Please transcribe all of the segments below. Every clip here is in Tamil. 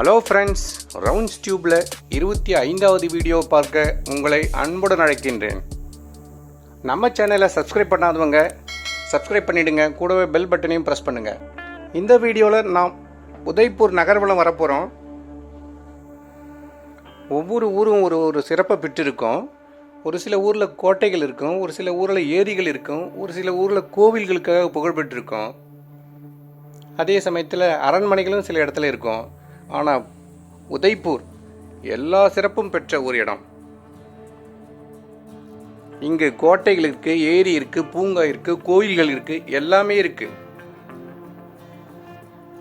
ஹலோ ஃப்ரெண்ட்ஸ், ரவுண்ட்ஸ் டியூப்பில் 25வது வீடியோ பார்க்க உங்களை அன்புடன் அழைக்கின்றேன். நம்ம சேனலை சப்ஸ்கிரைப் பண்ணாதவங்க சப்ஸ்கிரைப் பண்ணிவிடுங்க, கூடவே பெல் பட்டனையும் ப்ரெஸ் பண்ணுங்கள். இந்த வீடியோவில் நாம் உதய்பூர் நகர்வலம் வரப்போகிறோம். ஒவ்வொரு ஊரும் ஒரு சிறப்பை பெற்றிருக்கும். ஒரு சில ஊரில் கோட்டைகள் இருக்கும், ஒரு சில ஊரில் ஏரிகள் இருக்கும், ஒரு சில ஊரில் கோவில்களுக்காக புகழ்பெற்றிருக்கும். அதே சமயத்தில் அரண்மனைகளும் சில இடத்துல இருக்கும். ஆனால் உதய்பூர் எல்லா சிறப்பும் பெற்ற ஒரு இடம். இங்கு கோட்டைகள் இருக்கு, ஏரி இருக்கு, பூங்கா இருக்கு, கோயில்கள் இருக்கு, எல்லாமே இருக்கு.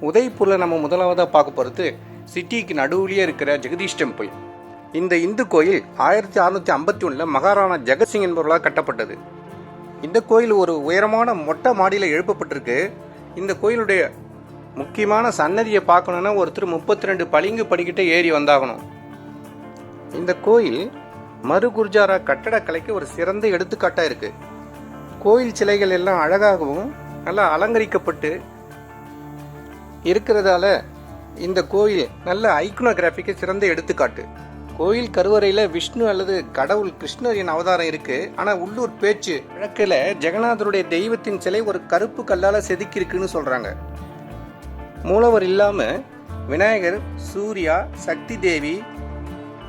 உதய்பூரில் நம்ம முதலாவதாக பார்க்க போகிறது சிட்டிக்கு நடுவுலேயே இருக்கிற ஜெகதீஷ் டெம்பிள். இந்த இந்து கோயில் 1651 மகாராணா ஜகத் சிங் என்பவர்களால் கட்டப்பட்டது. இந்த கோயில் ஒரு உயரமான மொட்டை மாடியில் எழுப்பப்பட்டிருக்கு. இந்த கோயிலுடைய முக்கியமான சன்னதியை பார்க்கணுன்னா ஒருத்தர் 32 பளிங்கு படிக்கிட்டே ஏறி வந்தாகணும். இந்த கோயில் மறுகுர்ஜாரா கட்டடக்கலைக்கு ஒரு சிறந்த எடுத்துக்காட்டாக இருக்குது. கோயில் சிலைகள் எல்லாம் அழகாகவும் நல்லா அலங்கரிக்கப்பட்டு இருக்கிறதால இந்த கோயில் நல்ல ஐக்கனோகிராஃபிக்கு சிறந்த எடுத்துக்காட்டு. கோயில் கருவறையில் விஷ்ணு அல்லது கடவுள் கிருஷ்ணரின் அவதாரம் இருக்குது. ஆனால் உள்ளூர் பேச்சு வழக்கில் ஜெகநாதருடைய தெய்வத்தின் சிலை ஒரு கருப்பு கல்லால் செதுக்கி இருக்குன்னு சொல்கிறாங்க. மூலவர் இல்லாமல் விநாயகர், சூர்யா, சக்தி தேவி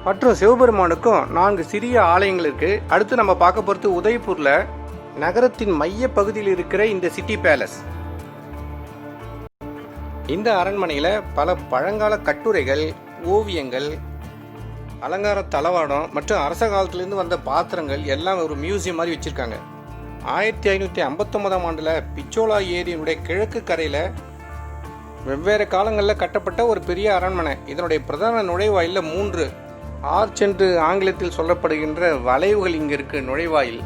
மற்றும் சிவபெருமானுக்கும் 4 சிறிய ஆலயங்கள் இருக்குது. அடுத்து நம்ம பார்க்க போகிறது உதய்பூரில் நகரத்தின் மைய பகுதியில் இருக்கிற இந்த சிட்டி பேலஸ். இந்த அரண்மனையில் பல பழங்கால கட்டுரைகள், ஓவியங்கள், அலங்கார தளவாடம் மற்றும் அரச காலத்திலேருந்து வந்த பாத்திரங்கள் எல்லாம் ஒரு மியூசியம் மாதிரி வச்சுருக்காங்க. 1559ஆம் ஆண்டில் பிச்சோலா ஏரியினுடைய கிழக்கு கரையில் வெவ்வேறு காலங்களில் கட்டப்பட்ட ஒரு பெரிய அரண்மனை. இதனுடைய பிரதான நுழைவாயிலில் 3 ஆர்ச் என்று ஆங்கிலத்தில் சொல்லப்படுகின்ற வளைவுகள் இங்கே இருக்குது. நுழைவாயில்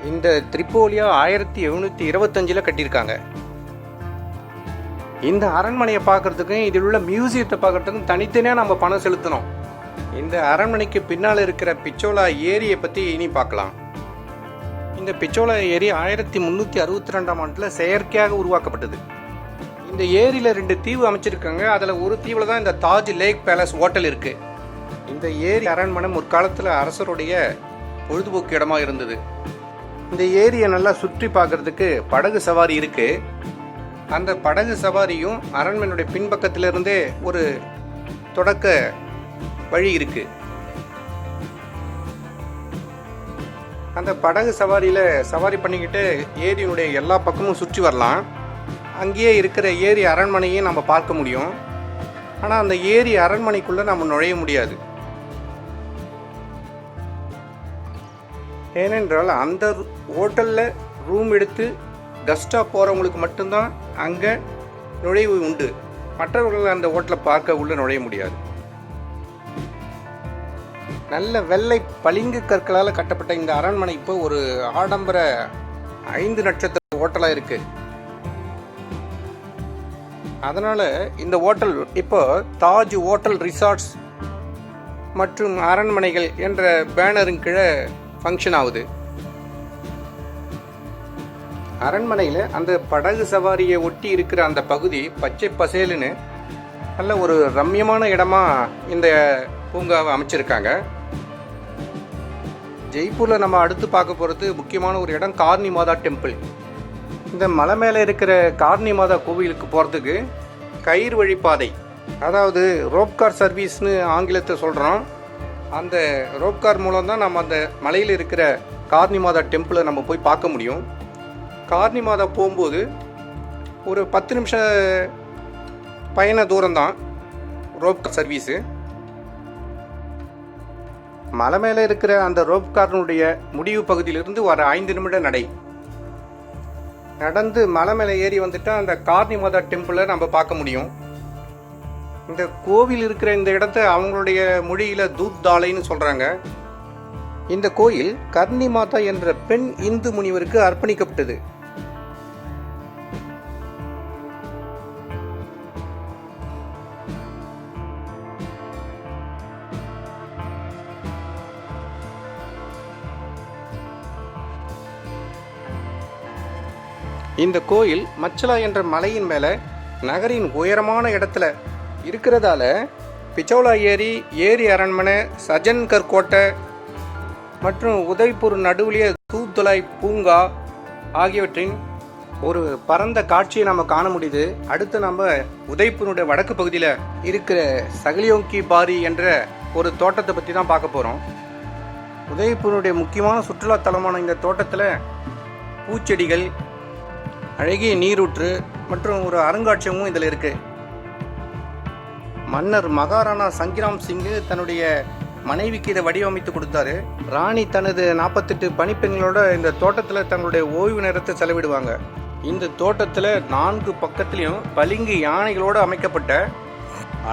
இந்த திரிப்போலியா 1725 கட்டியிருக்காங்க. இந்த அரண்மனையை பார்க்கறதுக்கும் இதில் உள்ள மியூசியத்தை பார்க்கறதுக்கும் தனித்தனியாக நம்ம பணம் செலுத்தணும். இந்த அரண்மனைக்கு பின்னால் இருக்கிற பிச்சோலா ஏரியை பற்றி இனி பார்க்கலாம். இந்த பிச்சோலா ஏரி 1362ஆம் ஆண்டில் செயற்கையாக உருவாக்கப்பட்டது. இந்த ஏரியில் 2 தீவு அமைச்சிருக்காங்க. அதில் ஒரு தீவில் தான் இந்த தாஜ் லேக் பேலஸ் ஹோட்டல் இருக்குது. இந்த ஏரி அரண்மனை முற்காலத்தில் அரசருடைய பொழுதுபோக்கு இடமா இருந்தது. இந்த ஏரியை நல்லா சுற்றி பார்க்கறதுக்கு படகு சவாரி இருக்குது. அந்த படகு சவாரியும் அரண்மனையுடைய பின்பக்கத்திலிருந்தே ஒரு தொடக்க வழி இருக்குது. அந்த படகு சவாரியில் சவாரி பண்ணிக்கிட்டு ஏரியினுடைய எல்லா பக்கமும் சுற்றி வரலாம். அங்கேயே இருக்கிற ஏரி அரண்மனையும் நம்ம பார்க்க முடியும். ஆனால் அந்த ஏரி அரண்மனைக்குள்ளே நம்ம நுழைய முடியாது. ஏனென்றால் அந்த ஹோட்டலில் ரூம் எடுத்து கஸ்ட்டாக போகிறவங்களுக்கு மட்டும்தான் அங்கே நுழைவு உண்டு. மற்றவர்கள் அந்த ஹோட்டலை பார்க்க உள்ளே நுழைய முடியாது. நல்ல வெள்ளை பளிங்கு கற்களால் கட்டப்பட்ட இந்த அரண்மனை இப்போ ஒரு ஆடம்பர 5 நட்சத்திர ஹோட்டலாக இருக்குது. அதனால் இந்த ஹோட்டல் இப்போ தாஜ் ஹோட்டல் ரிசார்ட்ஸ் மற்றும் அரண்மனைகள் என்ற பேனரின் கீழே ஃபங்க்ஷன் ஆகுது. அரண்மனையில் அந்த படகு சவாரியை ஒட்டி இருக்கிற அந்த பகுதி பச்சை பசேலுன்னு நல்ல ஒரு ரம்யமான இடமா இந்த பூங்காவை அமைச்சிருக்காங்க. ஜெய்ப்பூரில் நம்ம அடுத்து பார்க்க போகிறது முக்கியமான ஒரு இடம் கார்னி மாதா டெம்பிள். இந்த மலை மேலே இருக்கிற கார்னி மாதா கோவிலுக்கு போகிறதுக்கு கயிறு வழிப்பாதை, அதாவது ரோப்கார் சர்வீஸ்னு ஆங்கிலத்தை சொல்கிறோம். அந்த ரோப்கார் மூலம் தான் நம்ம அந்த மலையில் இருக்கிற கார்னி மாதா டெம்பிளை நம்ம போய் பார்க்க முடியும். கார்னி மாதா போகும்போது ஒரு 10 நிமிஷம் பயண தூரம்தான் ரோப்கார் சர்வீஸு. மலை மேலே இருக்கிற அந்த ரோப்கார்னுடைய முடிவு பகுதியிலிருந்து வர 5 நிமிட நடந்து மலை மேலே ஏறி வந்துட்டால் அந்த கார்னி மாதா டெம்பிளை நம்ம பார்க்க முடியும். இந்த கோவில் இருக்கிற இந்த இடத்த அவங்களுடைய மொழியில் தூத் தாலைன்னு சொல்கிறாங்க. இந்த கோயில் கர்னி மாதா என்ற பெண் இந்து முனிவருக்கு அர்ப்பணிக்கப்பட்டது. இந்த கோயில் மச்லா என்ற மலையின் மேலே நகரின் உயரமான இடத்துல இருக்கிறதால பிச்சோலா ஏரி அரண்மனை, சஜன்கர் கோட்டை மற்றும் உதய்பூர் நடுவுலிய தூத்தலாய் பூங்கா ஆகியவற்றின் ஒரு பரந்த காட்சியை நம்ம காண முடியுது. அடுத்து நம்ம உதய்பூருடைய வடக்கு பகுதியில் இருக்கிற சகலியோங்கி பாரி என்ற ஒரு தோட்டத்தை பற்றி தான் பார்க்க போகிறோம். உதய்பூருடைய முக்கியமான சுற்றுலா தலமான இந்த தோட்டத்தில் பூச்செடிகள், அழகிய நீரூற்று மற்றும் ஒரு அருங்காட்சியகமும் இதில் இருக்குது. மன்னர் மகாராணா சங்கிராம் சிங் தன்னுடைய மனைவிக்கு இதை வடிவமைத்து கொடுத்தாரு. ராணி தனது 48 பணிப்பெண்களோட இந்த தோட்டத்தில் தங்களுடைய ஓய்வு நேரத்தை செலவிடுவாங்க. இந்த தோட்டத்தில் 4 பக்கத்திலையும் பளிங்கு யானைகளோடு அமைக்கப்பட்ட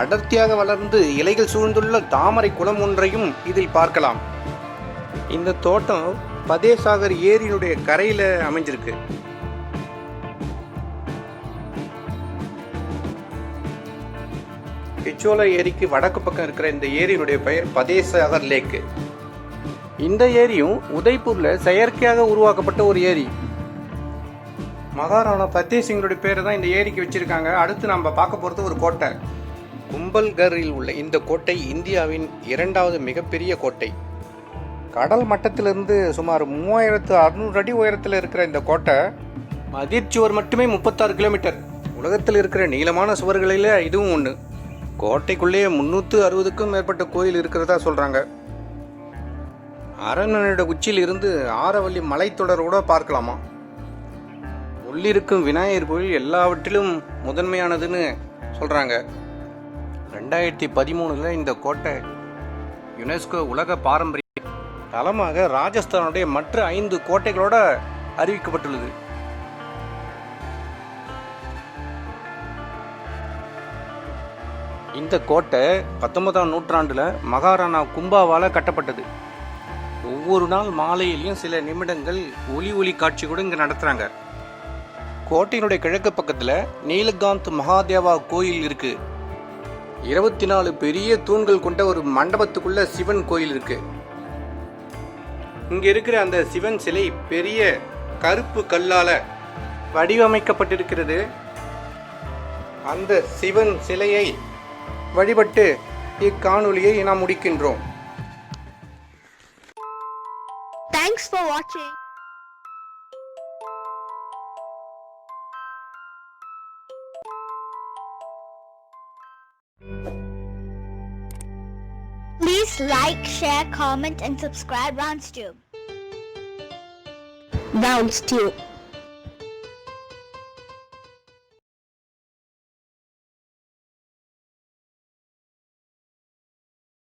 அடர்த்தியாக வளர்ந்து இலைகள் சூழ்ந்துள்ள தாமரை குளம் ஒன்றையும் இதில் பார்க்கலாம். இந்த தோட்டம் பதே சாகர் ஏரியினுடைய கரையில் அமைஞ்சிருக்கு. பிச்சோலா ஏரிக்கு வடக்கு பக்கம் இருக்கிற இந்த ஏரியினுடைய பெயர் பதே சாகர் லேக். இந்த ஏரியும் உதய்பூர்ல செயற்கையாக உருவாக்கப்பட்ட ஒரு ஏரி. மகாராணா ஃபத்தே சிங்கருடைய பேரை தான் இந்த ஏரிக்கு வச்சிருக்காங்க. அடுத்து நம்ம பார்க்க போறது ஒரு கோட்டை. கும்பல்கரில் உள்ள இந்த கோட்டை இந்தியாவின் 2வது மிகப்பெரிய கோட்டை. கடல் மட்டத்திலிருந்து சுமார் 3600 அடி உயரத்தில் இருக்கிற இந்த கோட்டை மதிர்ச்சுவர் மட்டுமே 36 கிலோமீட்டர். உலகத்தில் இருக்கிற நீளமான சுவர்களில் இதுவும் ஒன்று. கோட்டைக்குள்ளேயே 360க்கும் மேற்பட்ட கோயில் இருக்கிறதா சொல்றாங்க. அரண்மனையோட உச்சியில் இருந்து ஆரவல்லி மலைத்தொடரோட பார்க்கலாமா. உள்ளிருக்கும் விநாயகர் கோயில் எல்லாவற்றிலும் முதன்மையானதுன்னு சொல்றாங்க. 2013 இந்த கோட்டை யுனெஸ்கோ உலக பாரம்பரிய தலமாக ராஜஸ்தானுடைய மற்ற 5 கோட்டைகளோட அறிவிக்கப்பட்டுள்ளது. இந்த கோட்டை 19ஆம் நூற்றாண்டில் மகாராணா கும்பாவால் கட்டப்பட்டது. ஒவ்வொரு நாள் மாலையிலையும் சில நிமிடங்கள் ஒளி காட்சி கூட இங்கே நடத்துகிறாங்க. கோட்டையினுடைய கிழக்கு பக்கத்தில் நீலகாந்த் மகாதேவா கோயில் இருக்கு. 24 பெரிய தூண்கள் கொண்ட ஒரு மண்டபத்துக்குள்ள சிவன் கோயில் இருக்கு. இங்க இருக்கிற அந்த சிவன் சிலை பெரிய கருப்பு கல்லால வடிவமைக்கப்பட்டிருக்கிறது. அந்த சிவன் சிலையை வழிபட்டு இக்காணொலியை நாம் முடிக்கின்றோம். Thanks for watching. Please like, share, comment and subscribe Roundstube.